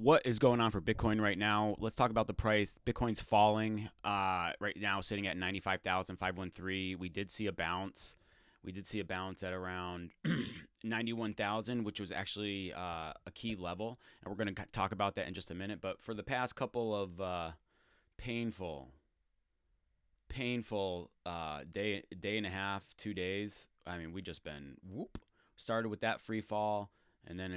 what is going on for Bitcoin right now? Let's talk about the price. Bitcoin's falling right now, sitting at 95,513. We did see a bounce. We did see a bounce at around 91,000, which was actually a key level. And we're going to talk about that in just a minute. But for the past couple of painful, day and a half, 2 days, I mean, we just been whoop. Started with that free fall, and then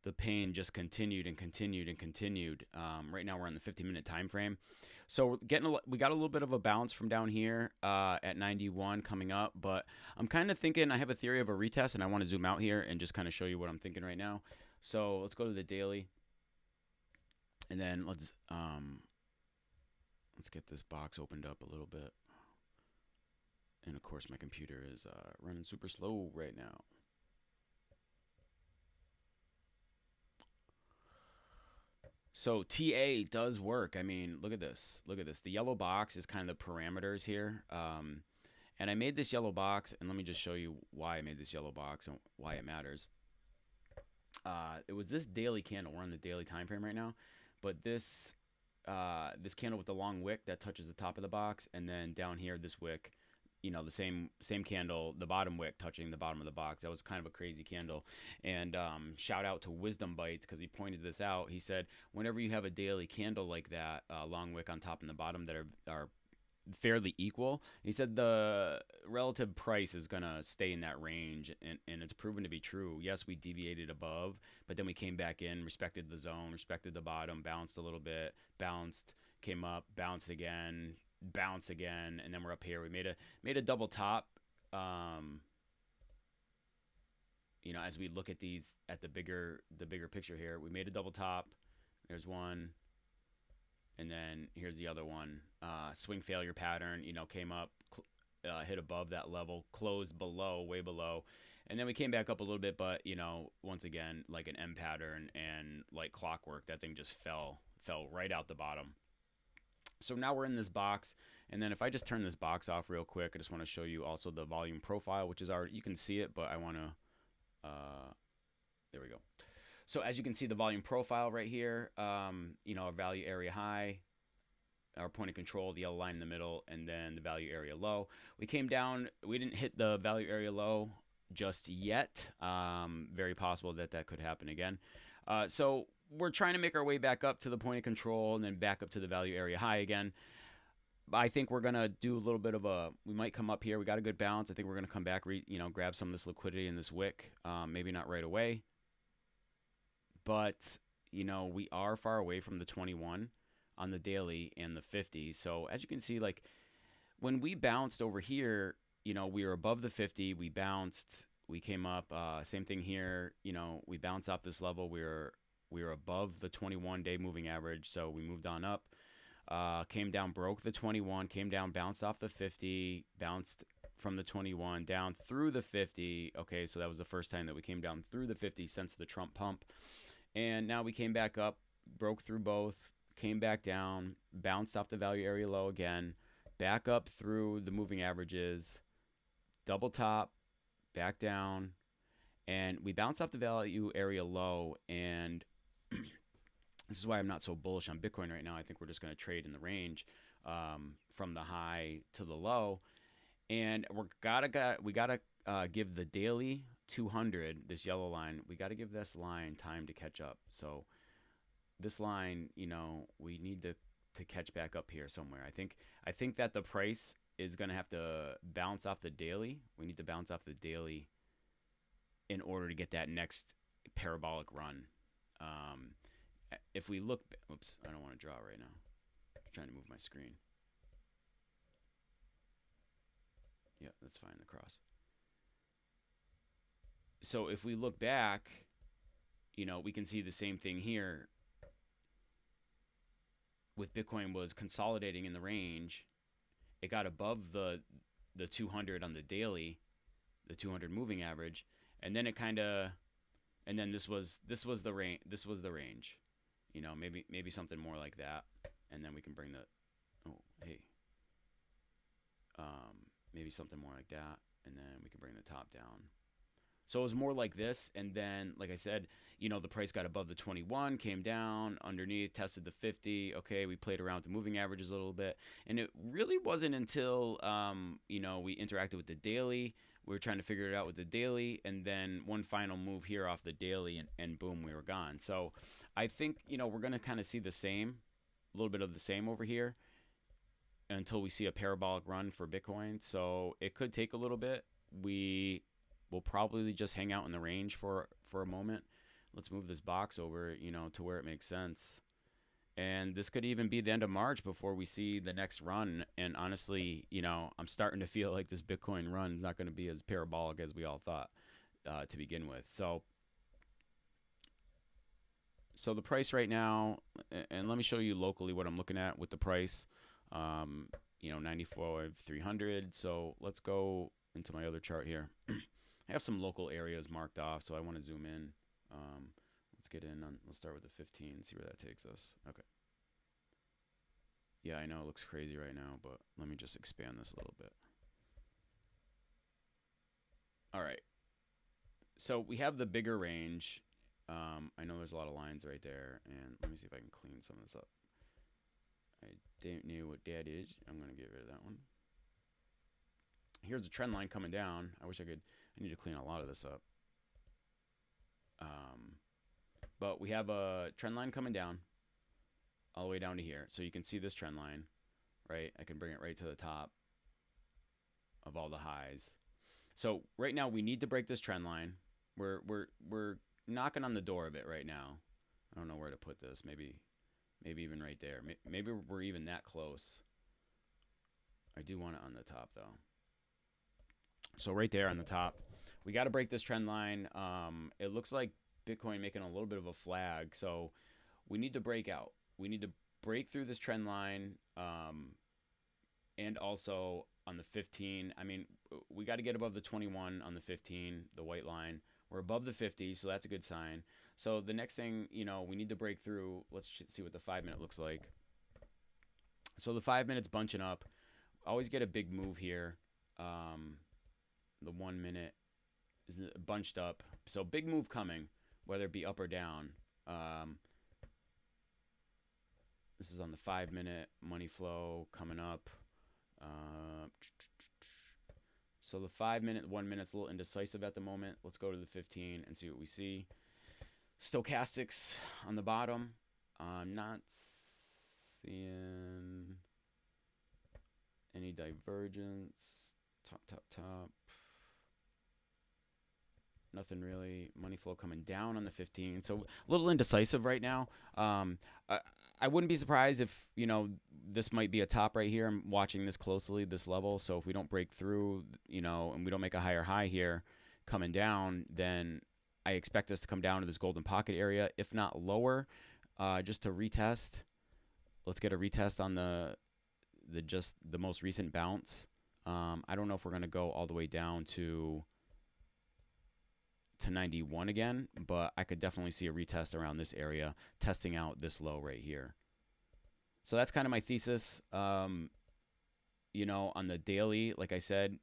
the pain just continued and continued and continued. Right now we're on the 50-minute time frame, so we got a little bit of a bounce from down here at 91 coming up. But I'm kind of thinking I have a theory of a retest, and I want to zoom out here and just kind of show you what I'm thinking right now. So let's go to the daily, and then let's get this box opened up a little bit. And of course, my computer is running super slow right now. So TA does work. I mean, look at this. Look at this. The yellow box is kind of the parameters here. And I made this yellow box, and let me just show you why I made this yellow box and why it matters. It was this daily candle. We're on the daily time frame right now, but this candle with the long wick that touches the top of the box, and then down here this wick, the same candle, the bottom wick touching the bottom of the box. That was kind of a crazy candle. And shout out to Wisdom Bites, because he pointed this out. He said whenever you have a daily candle like that, long wick on top and the bottom that are fairly equal, he said the relative price is going to stay in that range, and it's proven to be true. Yes, we deviated above, but then we came back in, respected the zone, respected the bottom, bounced a little bit, bounced, came up, bounced again, bounce again, and then we're up here. We made a double top. As we look at these at the bigger picture here, we made a double top. There's one, and then here's the other one. Swing failure pattern. Came up, hit above that level, closed below, way below, and then we came back up a little bit. But once again, like an M pattern and like clockwork, that thing just fell right out the bottom. So now we're in this box, and then if I just turn this box off real quick, I just want to show you also the volume profile, which is already, you can see it, but I want to, there we go. So as you can see, the volume profile right here, our value area high, our point of control, the yellow line in the middle, and then the value area low. We came down, we didn't hit the value area low just yet. Very possible that could happen again. So we're trying to make our way back up to the point of control and then back up to the value area high again. I think we're going to do a little bit of we might come up here. We got a good bounce. I think we're going to come back, grab some of this liquidity in this wick. Maybe not right away, but we are far away from the 21 on the daily and the 50. So as you can see, like when we bounced over here, we were above the 50, we bounced, we came up, same thing here, we bounced off this level. We were above the 21-day moving average, so we moved on up, came down, broke the 21, came down, bounced off the 50, bounced from the 21 down through the 50. Okay, so that was the first time that we came down through the 50 since the Trump pump. And now we came back up, broke through both, came back down, bounced off the value area low again, back up through the moving averages, double top, back down, and we bounced off the value area low. And this is why I'm not so bullish on Bitcoin right now. I think we're just going to trade in the range from the high to the low. And we gotta give the daily 200, this yellow line, we got to give this line time to catch up. So this line, we need to catch back up here somewhere. I think that the price is going to have to bounce off the daily. We need to bounce off the daily in order to get that next parabolic run. If we look, oops, I don't want to draw right now. I'm trying to move my screen. Yeah, that's fine, the cross. So if we look back, we can see the same thing here. With Bitcoin was consolidating in the range. It got above the 200 on the daily, the 200 moving average, and then and then this was the range. This was the range. Maybe something more like that, and then we can bring maybe something more like that, and then we can bring the top down. So it was more like this. And then, like I said, the price got above the 21, came down underneath, tested the 50. Okay, we played around with the moving averages a little bit. And it really wasn't until, we interacted with the daily. We were trying to figure it out with the daily. And then one final move here off the daily, and boom, we were gone. So I think, we're going to kind of see the same, a little bit of the same over here until we see a parabolic run for Bitcoin. So it could take a little bit. We will probably just hang out in the range for a moment. Let's move this box over, to where it makes sense. And this could even be the end of March before we see the next run. And honestly, I'm starting to feel like this Bitcoin run is not going to be as parabolic as we all thought to begin with. So the price right now, and let me show you locally what I'm looking at with the price. 94,300. So let's go into my other chart here. I have some local areas marked off, so I want to zoom in. Let's get in on, let's start with the 15, see where that takes us. Okay. Yeah, I know it looks crazy right now, but let me just expand this a little bit. All right. So we have the bigger range. I know there's a lot of lines right there, and let me see if I can clean some of this up. I don't know what that is. I'm going to get rid of that one. Here's a trend line coming down. I need to clean a lot of this up. But we have a trend line coming down all the way down to here. So you can see this trend line, right? I can bring it right to the top of all the highs. So right now we need to break this trend line. We're knocking on the door of it right now. I don't know where to put this. Maybe even right there. Maybe we're even that close. I do want it on the top though. So right there on the top, we got to break this trend line. It looks like Bitcoin making a little bit of a flag. So we need to break out. We need to break through this trend line. And also on the 15, we got to get above the 21 on the 15, the white line. We're above the 50, so that's a good sign. So the next thing, we need to break through. Let's see what the 5-minute looks like. So the 5 minutes bunching up. Always get a big move here. The 1 minute is bunched up. So big move coming, whether it be up or down. This is on the 5 minute money flow coming up. So the 5 minute, 1 minute's a little indecisive at the moment. Let's go to the 15 and see what we see. Stochastics on the bottom. I'm not seeing any divergence. Top. Nothing really. Money flow coming down on the 15. So a little indecisive right now. I wouldn't be surprised if, this might be a top right here. I'm watching this closely, this level. So if we don't break through, and we don't make a higher high here coming down, then I expect this to come down to this golden pocket area, if not lower, just to retest. Let's get a retest on the most recent bounce. I don't know if we're going to go all the way down to 91 again, but I could definitely see a retest around this area, testing out this low right here. So that's kind of my thesis. On the daily, like I said,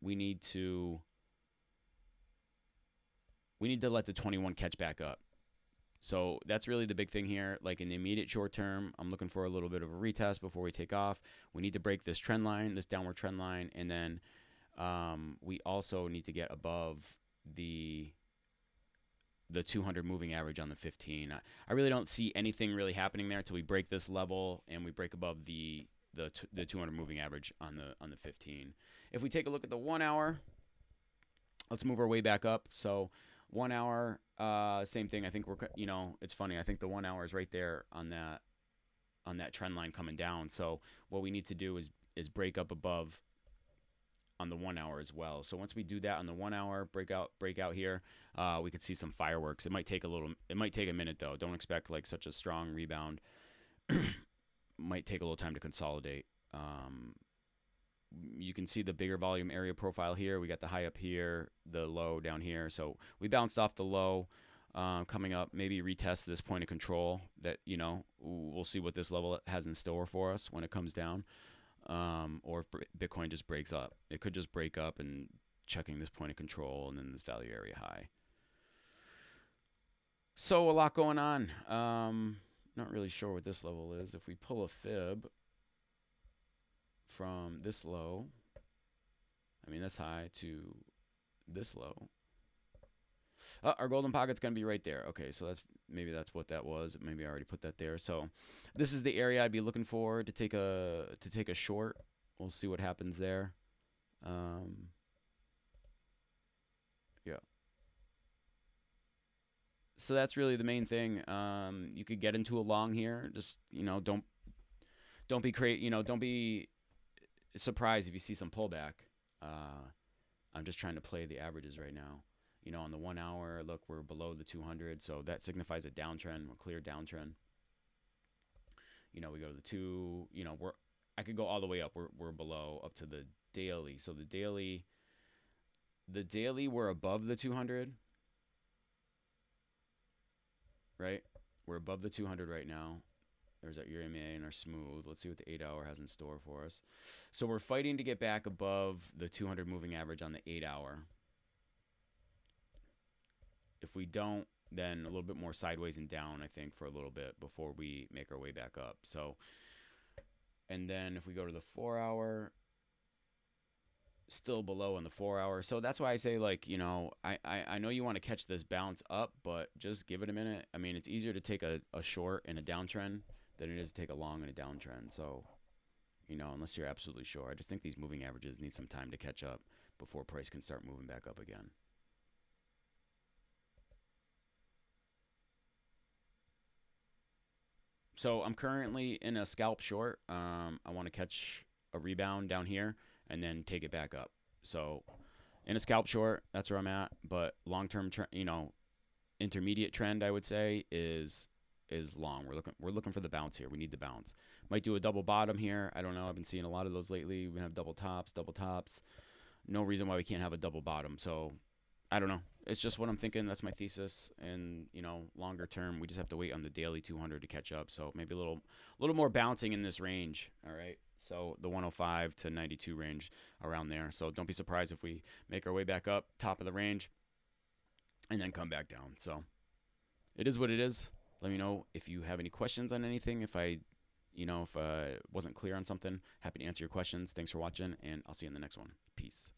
we need to let the 21 catch back up. So that's really the big thing here. Like in the immediate short term, I'm looking for a little bit of a retest before we take off. We need to break this trend line, this downward trend line, and then we also need to get above the 200 moving average on the 15. I really don't see anything really happening there until we break this level and we break above the 200 moving average on the 15. If we take a look at the 1 hour, let's move our way back up. So 1 hour, same thing. I think it's funny. I think the 1 hour is right there on that trend line coming down. So what we need to do is break up above on the 1 hour as well. So once we do that on the 1 hour, break out here, we could see some fireworks. It might take a minute though. Don't expect like such a strong rebound. Might take a little time to consolidate. You can see the bigger volume area profile here. We got the high up here, the low down here. So we bounced off the low, coming up, maybe retest this point of control that, we'll see what this level has in store for us when it comes down. Or if Bitcoin just breaks up. It could just break up and checking this point of control and then this value area high. So a lot going on. Not really sure what this level is. If we pull a fib from this low, I mean this high to this low, our golden pocket's gonna be right there. Okay, so maybe that's what that was. Maybe I already put that there. So this is the area I'd be looking for to take a short. We'll see what happens there. Yeah. So that's really the main thing. You could get into a long here. Just don't be surprised if you see some pullback. I'm just trying to play the averages right now. On the 1 hour, look, we're below the 200, so that signifies a downtrend, a clear downtrend. We go to the 2. I could go all the way up. We're below up to the daily. So the daily we're above the 200, right? We're above the 200 right now. There's our EMA and our smooth. Let's see what the 8 hour has in store for us. So we're fighting to get back above the 200 moving average on the 8 hour. If we don't, then a little bit more sideways and down, I think, for a little bit before we make our way back up. So, and then if we go to the 4 hour, still below in the 4 hour. So that's why I say, I know you want to catch this bounce up, but just give it a minute. I mean, it's easier to take a short in a downtrend than it is to take a long in a downtrend. So, unless you're absolutely sure. I just think these moving averages need some time to catch up before price can start moving back up again. So I'm currently in a scalp short. I want to catch a rebound down here and then take it back up. So in a scalp short, that's where I'm at. But long-term, intermediate trend, I would say, is long. We're looking for the bounce here. We need the bounce. Might do a double bottom here. I don't know. I've been seeing a lot of those lately. We have double tops. No reason why we can't have a double bottom. So I don't know. It's just what I'm thinking. That's my thesis. And, longer term, we just have to wait on the daily 200 to catch up. So maybe a little more bouncing in this range. All right. So the 105 to 92 range around there. So don't be surprised if we make our way back up top of the range and then come back down. So it is what it is. Let me know if you have any questions on anything. If I wasn't clear on something, happy to answer your questions. Thanks for watching, and I'll see you in the next one. Peace.